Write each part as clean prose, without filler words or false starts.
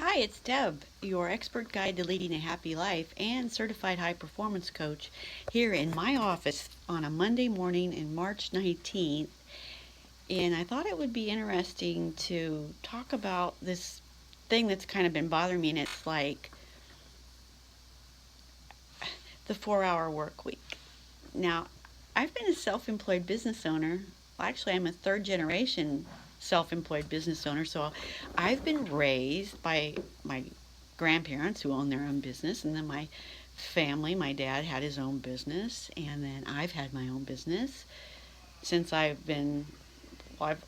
Hi, it's Deb, your expert guide to leading a happy life and certified high performance coach here in my office on a Monday morning in March 19th. And I thought it would be interesting to talk about this thing that's kind of been bothering me, and it's like the 4-hour work week. Now, I've been a self employed business owner. Well, actually, I'm a third generation self employed business owner. So I've been raised by my grandparents who own their own business, and then my family. My dad had his own business, and then I've had my own business since I've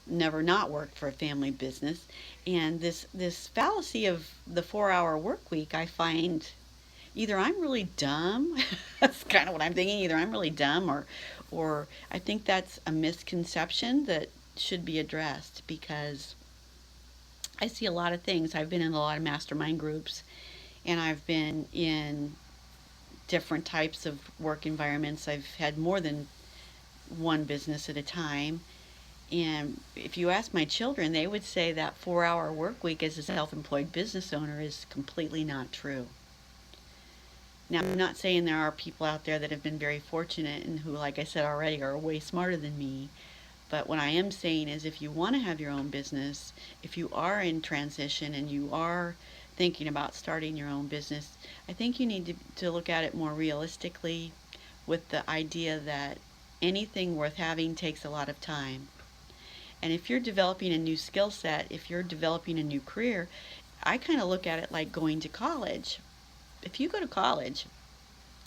never not worked for a family business. And this fallacy of the 4-hour work week, I find either I'm really dumb. That's kind of what I'm thinking. Either I'm really dumb, or I think that's a misconception that should be addressed, because I see a lot of things. I've been in a lot of mastermind groups, and I've been in different types of work environments. I've had more than one business at a time. And if you ask my children, they would say that 4-hour work week as a self employed business owner is completely not true. Now, I'm not saying there are people out there that have been very fortunate and who, like I said already, are way smarter than me. But what I am saying is, if you want to have your own business, if you are in transition and you are thinking about starting your own business, I think you need to look at it more realistically, with the idea that anything worth having takes a lot of time. And if you're developing a new skill set, if you're developing a new career, I kind of look at it like going to college. If you go to college,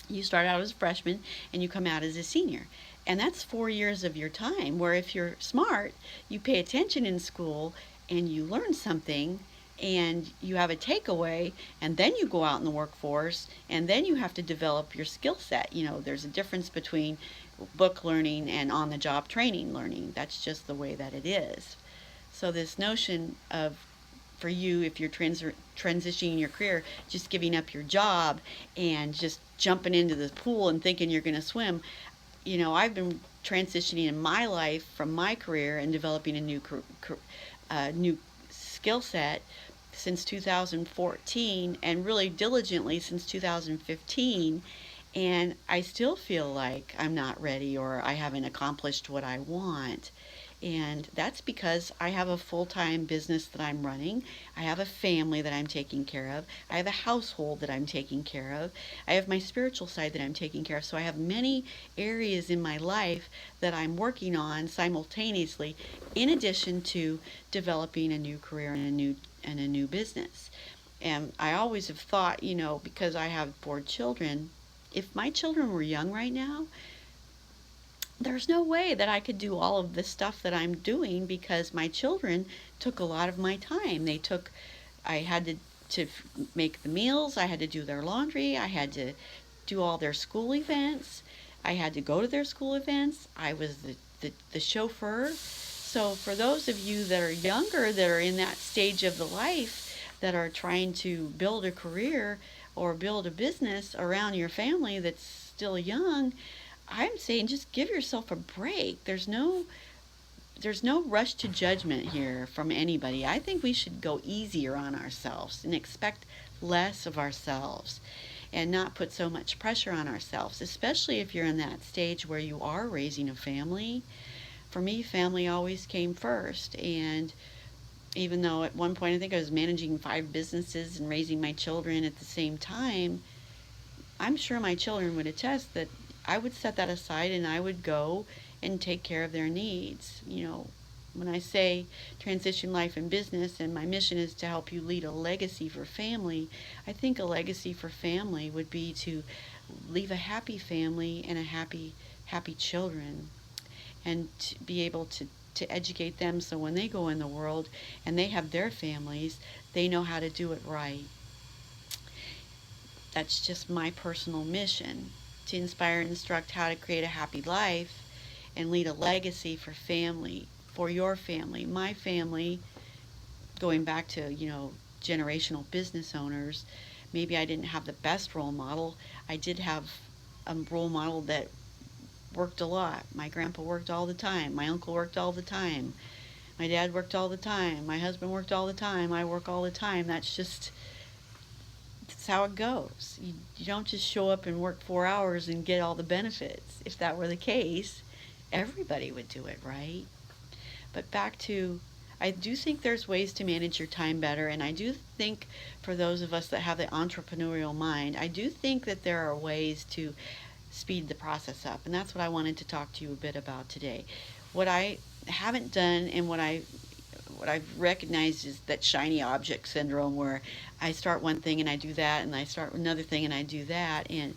you start out as a freshman and you come out as a senior. And that's 4 years of your time, where if you're smart, you pay attention in school and you learn something and you have a takeaway, and then you go out in the workforce and then you have to develop your skill set. There's a difference between book learning and on the job training learning. That's just the way that it is. So this notion of, for you, if you're transitioning your career, just giving up your job and just jumping into the pool and thinking you're going to swim. I've been transitioning in my life from my career and developing a new skill set since 2014, and really diligently since 2015. And I still feel like I'm not ready, or I haven't accomplished what I want. And that's because I have a full-time business that I'm running. I have a family that I'm taking care of. I have a household that I'm taking care of. I have my spiritual side that I'm taking care of. So I have many areas in my life that I'm working on simultaneously, in addition to developing a new career and a new business. And I always have thought, because I have 4 children, if my children were young right now, there's no way that I could do all of this stuff that I'm doing, because my children took a lot of my time. I had to make the meals, I had to do their laundry, I had to do all their school events, I had to go to their school events, I was the chauffeur. So for those of you that are younger, that are in that stage of the life, that are trying to build a career or build a business around your family that's still young, I'm saying just give yourself a break. There's no rush to judgment here from anybody. I think we should go easier on ourselves and expect less of ourselves, and not put so much pressure on ourselves, especially if you're in that stage where you are raising a family. For me, family always came first. And even though at one point I think I was managing 5 businesses and raising my children at the same time, I'm sure my children would attest that I would set that aside and I would go and take care of their needs. When I say transition life and business, and my mission is to help you lead a legacy for family, I think a legacy for family would be to leave a happy family and happy children, and to be able to educate them, so when they go in the world and they have their families, they know how to do it right. That's just my personal mission, to inspire and instruct how to create a happy life and lead a legacy for family, for your family, my family. Going back to, generational business owners, maybe I didn't have the best role model. I did have a role model that worked a lot. My grandpa worked all the time. My uncle worked all the time. My dad worked all the time. My husband worked all the time. I work all the time. That's how it goes. You don't just show up and work 4 hours and get all the benefits. If that were the case, everybody would do it, right? But back to, I do think there's ways to manage your time better, and I do think for those of us that have the entrepreneurial mind, I do think that there are ways to speed the process up, and that's what I wanted to talk to you a bit about today. What I haven't done and what I've recognized is that shiny object syndrome, where I start one thing and I do that, and I start another thing and I do that, and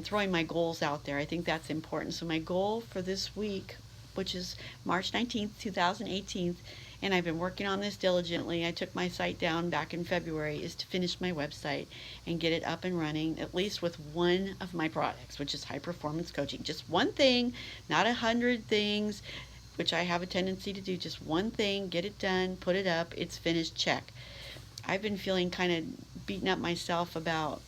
throwing my goals out there. I think that's important. So my goal for this week, which is March 19th, 2018, and I've been working on this diligently. I took my site down back in February, is to finish my website and get it up and running, at least with one of my products, which is high performance coaching. Just one thing, not 100 things, which I have a tendency to do. Just one thing, get it done, put it up, it's finished, check. I've been feeling kind of beating up myself about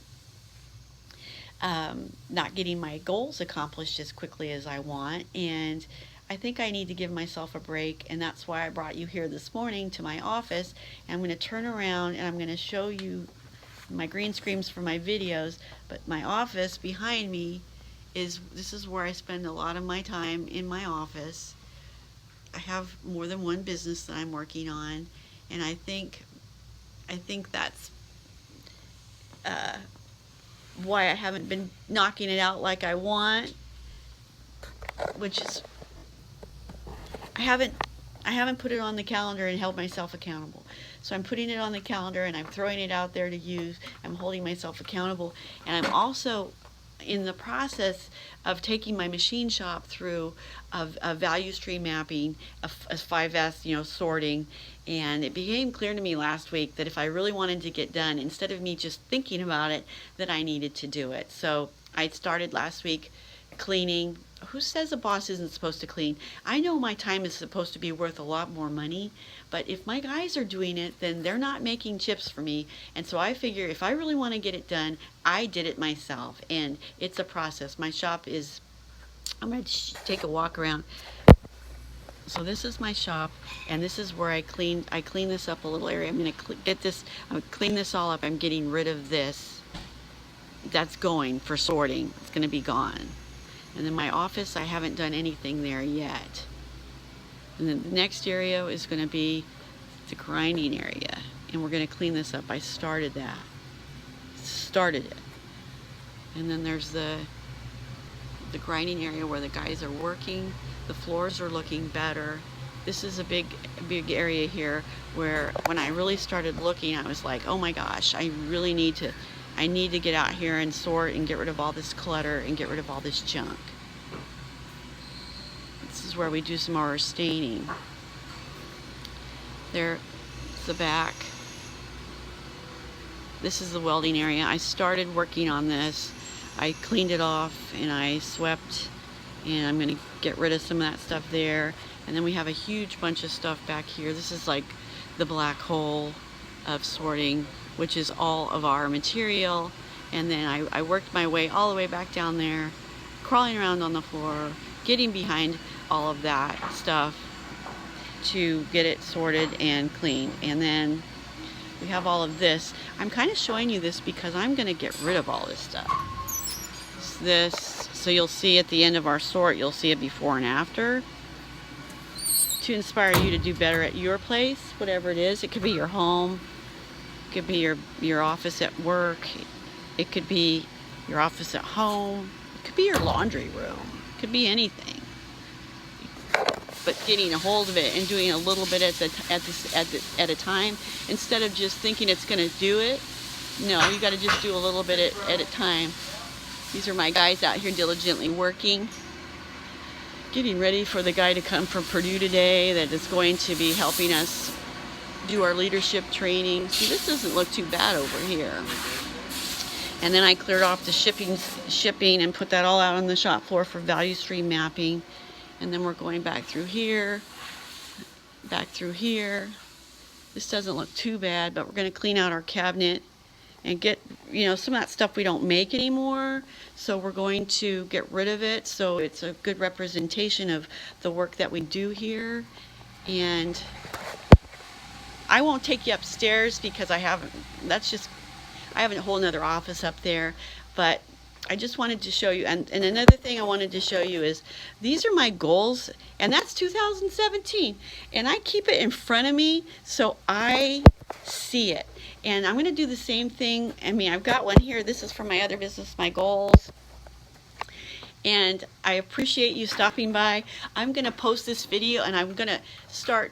not getting my goals accomplished as quickly as I want, and I think I need to give myself a break, and that's why I brought you here this morning to my office. And I'm going to turn around and I'm going to show you my green screens for my videos, but my office behind me this is where I spend a lot of my time in my office. I have more than one business that I'm working on, and I think that's why I haven't been knocking it out like I want, which is I haven't put it on the calendar and held myself accountable. So I'm putting it on the calendar and I'm throwing it out there to use. I'm holding myself accountable, and I'm also in the process of taking my machine shop through a value stream mapping, a 5S, sorting, and it became clear to me last week that if I really wanted to get done, instead of me just thinking about it, that I needed to do it. So I started last week cleaning. Who says a boss isn't supposed to clean? I know my time is supposed to be worth a lot more money, but if my guys are doing it, then they're not making chips for me. And so I figure if I really want to get it done, I did it myself, and it's a process. My shop is, I'm going to take a walk around. So this is my shop, and this is where I clean this up a little area. I'm going to get this, I'm going to clean this all up. I'm getting rid of this. That's going for sorting. It's going to be gone. And then my office, I haven't done anything there yet. And then the next area is going to be the grinding area. And we're going to clean this up. I started that. Started it. And then there's the grinding area where the guys are working. The floors are looking better. This is a big area here where when I really started looking, I was like, oh my gosh, I need to get out here and sort and get rid of all this clutter and get rid of all this junk. This is where we do some of our staining. There's the back. This is the welding area. I started working on this. I cleaned it off and I swept, and I'm going to get rid of some of that stuff there. And then we have a huge bunch of stuff back here. This is like the black hole of sorting, which is all of our material. And then I worked my way all the way back down there, crawling around on the floor, getting behind all of that stuff to get it sorted and cleaned. And then we have all of this. I'm kind of showing you this because I'm going to get rid of all this stuff. So you'll see at the end of our sort, you'll see a before and after, to inspire you to do better at your place, whatever it is. It could be your home. It could be your office at work. It could be your office at home. It could be your laundry room. It could be anything. But getting a hold of it and doing a little bit at a time, instead of just thinking it's going to do it. No, you got to just do a little bit at a time. These are my guys out here diligently working, getting ready for the guy to come from Purdue today that is going to be helping us do our leadership training. See, this doesn't look too bad over here. And then I cleared off the shipping and put that all out on the shop floor for value stream mapping. And then we're going back through here, back through here. This doesn't look too bad, but we're going to clean out our cabinet and get, some of that stuff we don't make anymore. So we're going to get rid of it so it's a good representation of the work that we do here. And I won't take you upstairs because I have a whole nother office up there, but I just wanted to show you, and another thing I wanted to show you is these are my goals, and that's 2017, and I keep it in front of me so I see it. And I'm going to do the same thing. I mean, I've got one here. This is for my other business, my goals. And I appreciate you stopping by. I'm going to post this video, and I'm going to start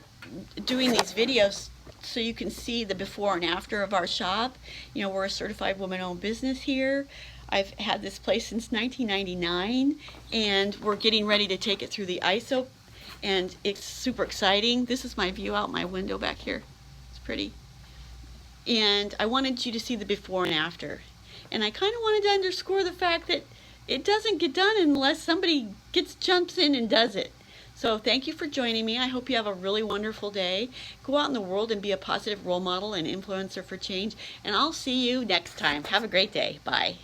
doing these videos so you can see the before and after of our shop. You know, we're a certified woman-owned business here. I've had this place since 1999, and we're getting ready to take it through the ISO, and it's super exciting. This is my view out my window back here. It's pretty. And I wanted you to see the before and after. And I kind of wanted to underscore the fact that it doesn't get done unless somebody jumps in and does it. So thank you for joining me. I hope you have a really wonderful day. Go out in the world and be a positive role model and influencer for change. And I'll see you next time. Have a great day. Bye.